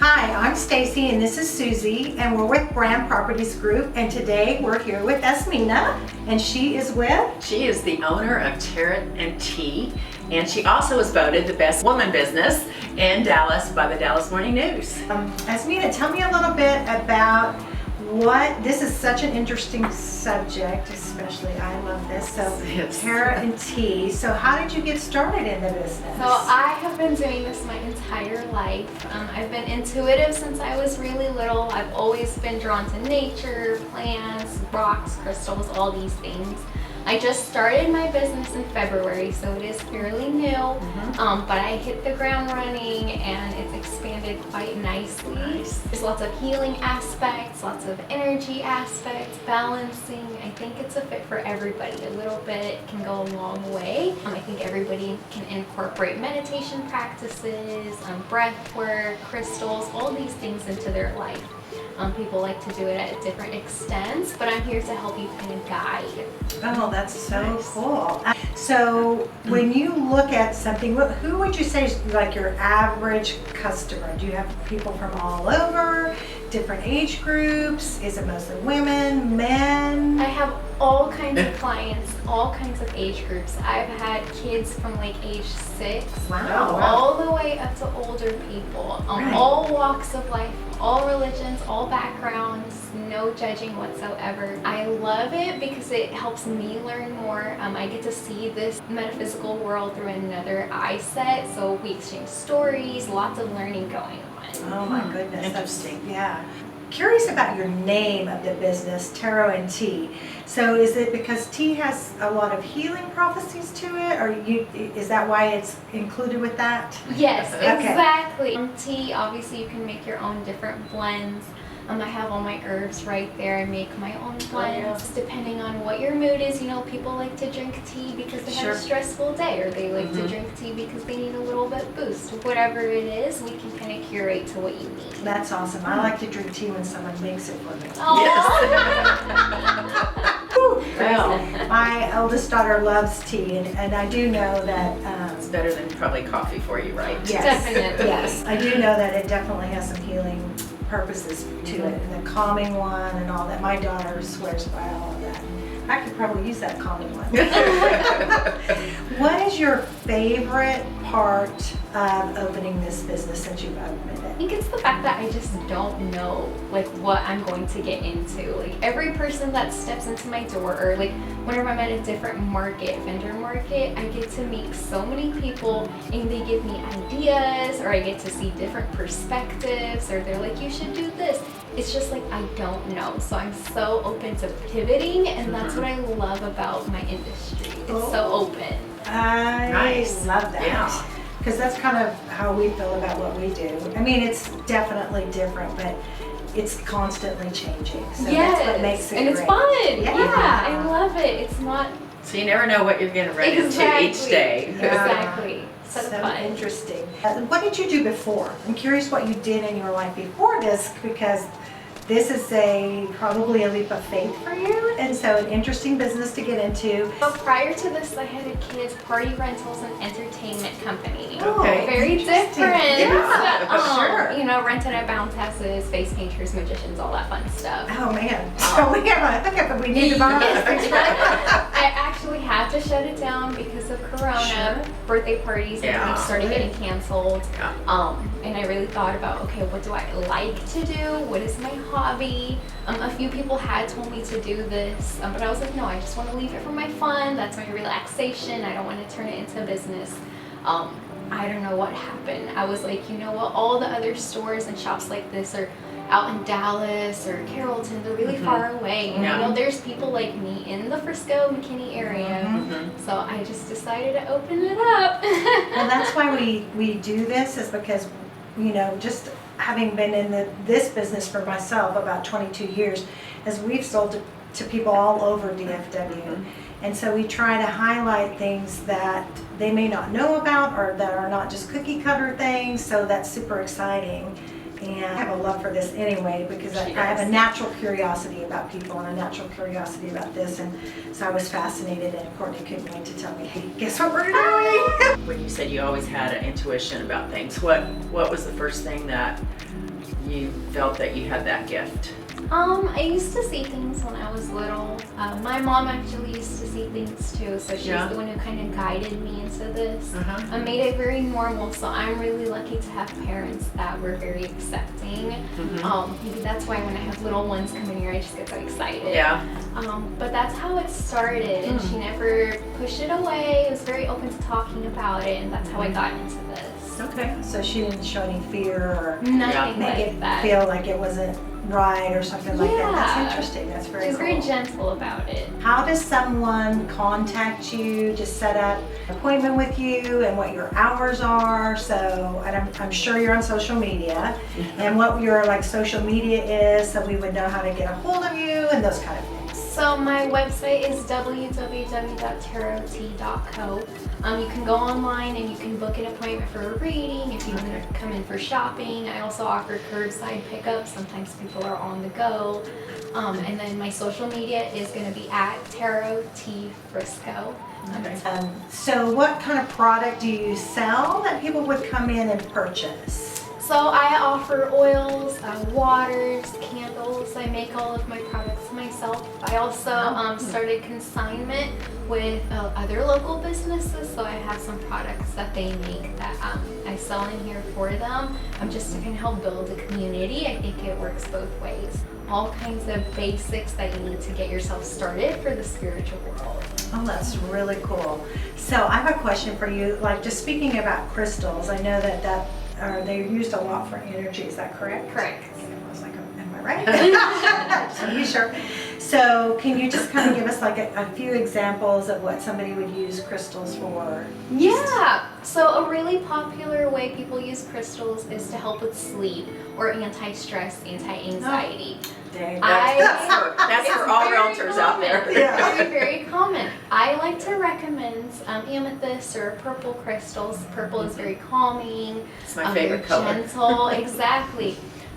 Hi, I'm Stacy and this is Susie and we're with Brand Properties Group, and today we're here with Azmina and she is with? She is the owner of T, and she also was voted the best woman business in Dallas by the Dallas Morning News. Azmina, tell me a little bit about this is such an interesting subject, especially I love this. So Yes. Tara and T, so how did you get started in the business? So I have been doing this my entire life. I've been intuitive since I was really little. I've always been drawn to nature, plants, rocks, crystals, all these things. I just started my business in February, so it is fairly new, but I hit the ground running and it's expanded quite nicely. There's lots of healing aspects, lots of energy aspects, balancing. I think it's a fit for everybody. A little bit can go a long way. I think everybody can incorporate meditation practices, breath work, crystals, all these things into their life. People like to do it at different extents, but I'm here to help you kind of guide. Oh, that's so cool. So when you look at something, who would you say is like your average customer? Do you have people from all over, different age groups? Is it mostly women, men? I have all kinds of clients, all kinds of age groups. I've had kids from like age 6 all the way up to older people, all walks of life, all religions, all backgrounds, no judging whatsoever. I love it because it helps me learn more. I get to see this metaphysical world through another eye set, so we exchange stories, lots of learning going on. Oh my goodness. Interesting. Yeah. Curious about your name of the business, Tarot and T. So is it because T has a lot of healing prophecies to it, or is that why it's included with that? Yes, Okay. exactly. Tea, obviously you can make your own different blends. I have all my herbs right there. I make my own blends depending on what your mood is. You know, people like to drink tea because they have a stressful day, or they like to drink tea because they need a little bit boost. Whatever it is, we can kind of curate to what you need. That's awesome. I like to drink tea when someone makes it for me. Well, my eldest daughter loves tea, and I do know that It's better than probably coffee for you, right? yes, Definitely. yes, I do know that it definitely has some healing purposes to it, and the calming one and all that. My daughter swears by all of that. I could probably use that calming one. What is your favorite part of opening this business since you've opened I it? think it's the fact that I just don't know like what I'm going to get into. Like every person that steps into my door, or like whenever I'm at a different vendor market, I get to meet so many people and they give me ideas, or I get to see different perspectives, or they're like, you should do this. It's just like I don't know. So I'm so open to pivoting, and that's what I love about my industry. It's so open. I love that. Because that's kind of how we feel about what we do. I mean, it's definitely different, but it's constantly changing. So that's what makes it and great. it's fun. Yeah. I love it. It's not So you never know what you're getting ready to each day. Exactly. So fun. Interesting. What did you do before? I'm curious what you did in your life before this, because this is probably a leap of faith for you, and so an interesting business to get into. So prior to this, I had a kids' party rentals and entertainment company. Okay. Very different. Yeah, sure. You know, rented out bounce houses, face painters, magicians, all that fun stuff. Oh man, so we have we need to buy I actually had to shut it down because of Corona. Birthday parties and things started getting canceled. And I really thought about, okay, what do I like to do? What is my hobby? A few people had told me to do this, but I was like, no, I just want to leave it for my fun. That's my relaxation. I don't want to turn it into a business. I don't know what happened. I was like, you know what? All the other stores and shops like this are out in Dallas or Carrollton. They're really far away. And you know, there's people like me in the Frisco, Mckinney area. So I just decided to open it up. Well, that's why we do this, is because, you know, just having been in this business for myself about 22 years, as we've sold to people all over DFW. And so we try to highlight things that they may not know about, or that are not just cookie cutter things, so that's super exciting. And I have a love for this anyway, because I have a natural curiosity about people and a natural curiosity about this, and so I was fascinated, and Courtney couldn't wait to tell me, hey, guess what we're doing? When you said you always had an intuition about things, what was the first thing that you felt that you had that gift? I used to see things when I was little. My mom actually used to see things too, so she's Yeah. the one who kind of guided me into this. Uh-huh. I made it very normal, so I'm really lucky to have parents that were very accepting. Maybe that's why when I have little ones come in here, I just get so excited. Yeah. But that's how it started, and she never pushed it away. Was very open to talking about it, and that's how I got into this. Okay. So she didn't show any fear or Nothing make like it that. feel like it wasn't right or something like that. That's Yeah. interesting. That's very She's cool. very gentle about it. How does someone contact you, just set up an appointment with you and what your hours are? So, and I'm sure you're on social media and what your like social media is so we would know how to get a hold of you and those kind of things. So my website is www.tarot-t.co. You can go online and you can book an appointment for a reading if you want to come in for shopping. I also offer curbside pickup. Sometimes people are on the go. And then my social media is going to be at Tarot T Frisco. So what kind of product do you sell that people would come in and purchase? So I offer oils, waters, candles. I make all of my products myself. I also started consignment with other local businesses, so I have some products that they make that I sell in here for them. Just to kind of help build a community. I think it works both ways. All kinds of basics that you need to get yourself started for the spiritual world. Oh, that's really cool. So I have a question for you. Like just speaking about crystals, I know that they're used a lot for energy. Is that correct? Correct. Okay, I was like, am I right? Are you sure? So can you just kind of give us like a few examples of what somebody would use crystals for? Yeah, so a really popular way people use crystals is to help with sleep or anti-stress, anti-anxiety. Dang. That's for all very realtors out there. common. Yeah. Very, very common. I like to recommend amethyst or purple crystals. Purple is very calming. It's my favorite very color. gentle, exactly.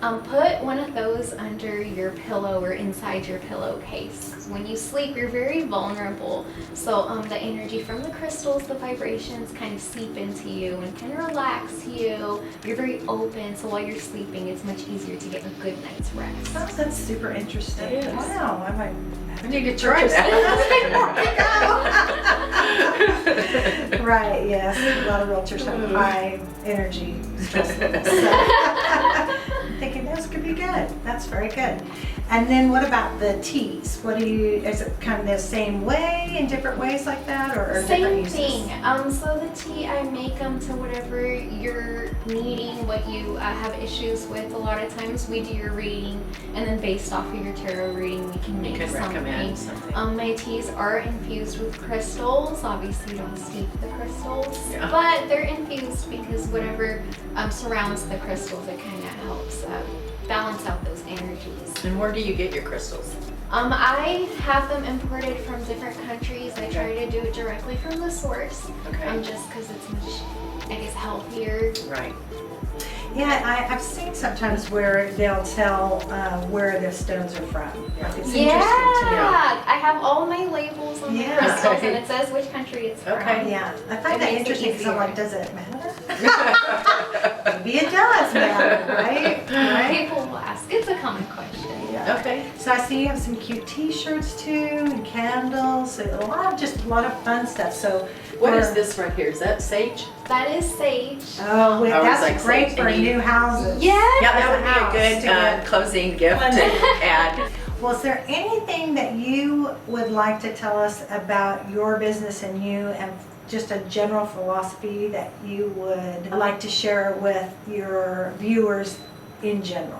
Put one of those under your pillow or inside your pillowcase. When you sleep, you're very vulnerable. So the energy from the crystals, the vibrations kind of seep into you and kind of relax you. You're very open, so while you're sleeping, it's much easier to get a good night's rest. Oh, that's super interesting. It is. Wow, I might I need to try that. Right, yes. A lot of realtors have high energy stress levels. So I'm thinking those could be good. That's very good. And then what about the teas? Is it kind of the same way in different ways like that or Same different uses? thing. So the tea, I make them to whatever you're needing, what you have issues with. A lot of times we do your reading, and then based off of your tarot reading, we can You make could something. recommend something. My teas are infused with crystals. Obviously, you don't steep the crystals, Yeah. but they're infused because whatever surrounds the crystals, it kind of helps balance out those energies. And where do you get your crystals? I have them imported from different countries. I try to do it directly from the source, Okay. just because it's much, I guess, healthier. Right. Yeah, I've seen sometimes where they'll tell where the stones are from. Like it's interesting to know. Yeah, I have all my labels on Yeah. the crystals, and it says which country it's from. Okay. Yeah, I It find that makes it interesting because I'm easier. like, does it matter? Maybe it does matter, right? Right? People will ask. It's a common question. Yeah. Okay. So I see you have some cute T-shirts too, and candles, so a lot of fun stuff. So What is for- this right here? Is that sage? That is sage. Oh, wait, I was that's like great saying, for and you- new houses. Yeah. Yeah, As that a would house be a to good get- closing gift to add. Well, is there anything that you would like to tell us about your business and you and just a general philosophy that you would like to share with your viewers in general?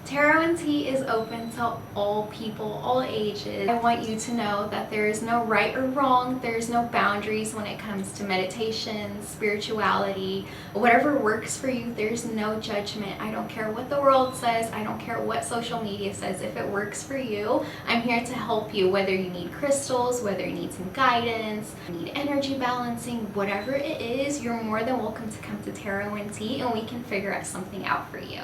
Tarot and Tea is open to all people, all ages. I want you to know that there is no right or wrong. There is no boundaries when it comes to meditation, spirituality, whatever works for you. There's no judgment. I don't care what the world says. I don't care what social media says. If it works for you, I'm here to help you. Whether you need crystals, whether you need some guidance, you need energy balancing, whatever it is, you're more than welcome to come to Tarot and Tea, and we can figure out something out for you.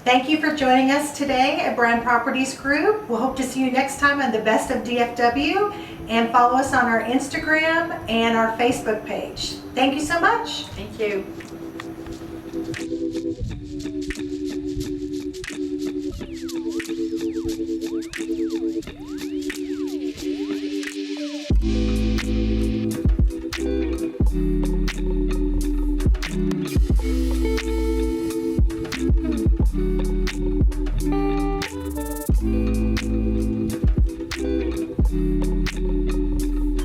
Thank you for joining us today at Brand Properties Group. We'll hope to see you next time on the Best of DFW, and follow us on our Instagram and our Facebook page. Thank you so much. Thank you.